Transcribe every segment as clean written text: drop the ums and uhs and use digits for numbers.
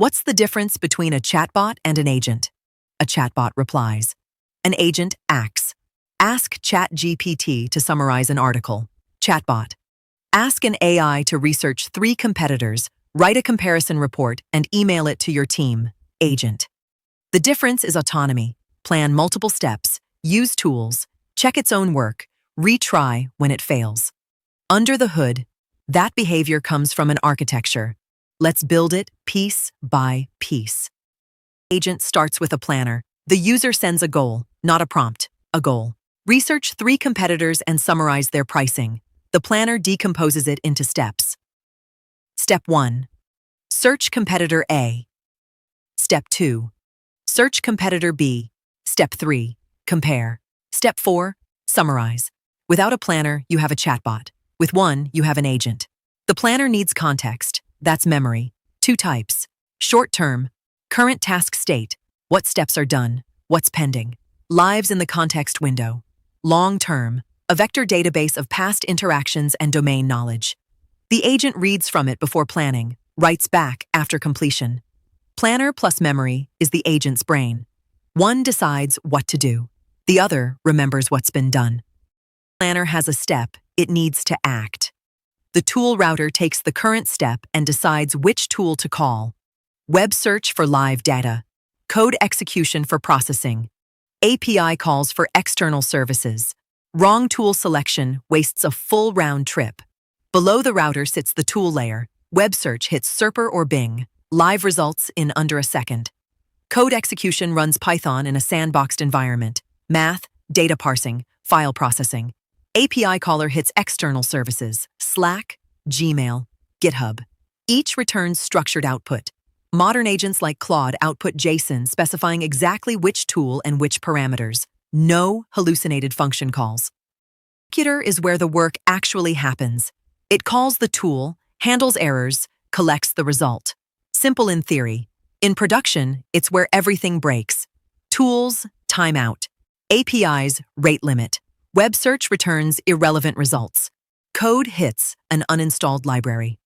What's the difference between a chatbot and an agent? A chatbot replies. An agent acts. Ask ChatGPT to summarize an article. Chatbot. Ask an AI to research 3 competitors, write a comparison report, and email it to your team. Agent. The difference is autonomy. Plan multiple steps, use tools, check its own work, retry when it fails. Under the hood, that behavior comes from an architecture. Let's build it piece by piece. Agent starts with a planner. The user sends a goal, not a prompt, a goal. Research 3 competitors and summarize their pricing. The planner decomposes it into steps. Step 1. Search competitor A. Step 2. Search competitor B. Step 3. Compare. Step 4. Summarize. Without a planner, you have a chatbot. With one, you have an agent. The planner needs context. That's memory. 2 types. Short-term, current task state. What steps are done? What's pending? Lives in the context window. Long-term, a vector database of past interactions and domain knowledge. The agent reads from it before planning, writes back after completion. Planner plus memory is the agent's brain. One decides what to do. The other remembers what's been done. Planner has a step, it needs to act. The tool router takes the current step and decides which tool to call. Web search for live data. Code execution for processing. API calls for external services. Wrong tool selection wastes a full round trip. Below the router sits the tool layer. Web search hits Serper or Bing. Live results in under a second. Code execution runs Python in a sandboxed environment. Math, data parsing, file processing. API caller hits external services, Slack, Gmail, GitHub. Each returns structured output. Modern agents like Claude output JSON specifying exactly which tool and which parameters. No hallucinated function calls. Executor is where the work actually happens. It calls the tool, handles errors, collects the result. Simple in theory. In production, it's where everything breaks. Tools, timeout. APIs, rate limit. Web search returns irrelevant results. Code hits an uninstalled library.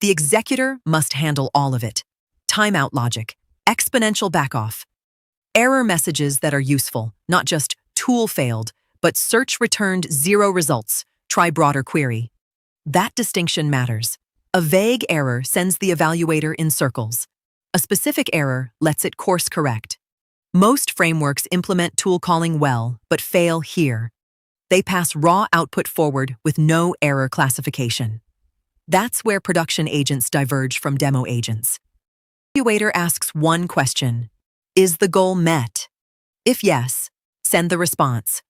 The executor must handle all of it. Timeout logic, exponential backoff. Error messages that are useful, not just tool failed, but search returned 0 results, try broader query. That distinction matters. A vague error sends the evaluator in circles. A specific error lets it course correct. Most frameworks implement tool calling well, but fail here. They pass raw output forward with no error classification. That's where production agents diverge from demo agents. Evaluator asks one question. Is the goal met? If yes, send the response.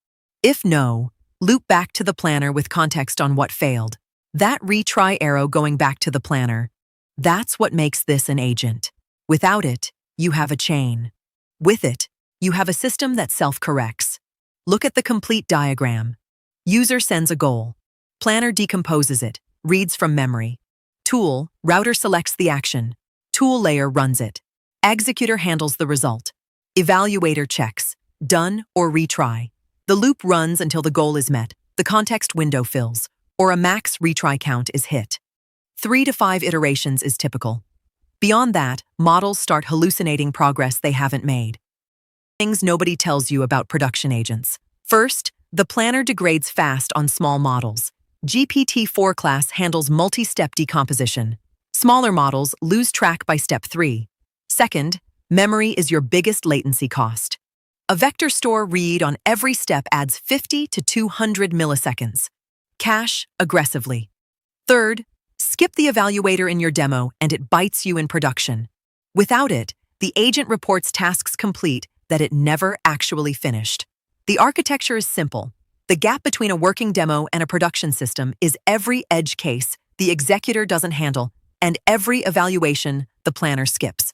If no, loop back to the planner with context on what failed. That retry arrow going back to the planner. That's what makes this an agent. Without it, you have a chain. With it, you have a system that self-corrects. Look at the complete diagram. User sends a goal. Planner decomposes it, reads from memory. Tool, router selects the action. Tool layer runs it. Executor handles the result. Evaluator checks, done or retry. The loop runs until the goal is met, the context window fills, or a max retry count is hit. 3 to 5 iterations is typical. Beyond that, models start hallucinating progress they haven't made. Things nobody tells you about production agents. First, the planner degrades fast on small models. GPT-4 class handles multi-step decomposition. Smaller models lose track by step 3. Second, memory is your biggest latency cost. A vector store read on every step adds 50 to 200 milliseconds. Cache aggressively. Third, skip the evaluator in your demo and it bites you in production. Without it, the agent reports tasks complete that it never actually finished. The architecture is simple. The gap between a working demo and a production system is every edge case the executor doesn't handle and every evaluation the planner skips.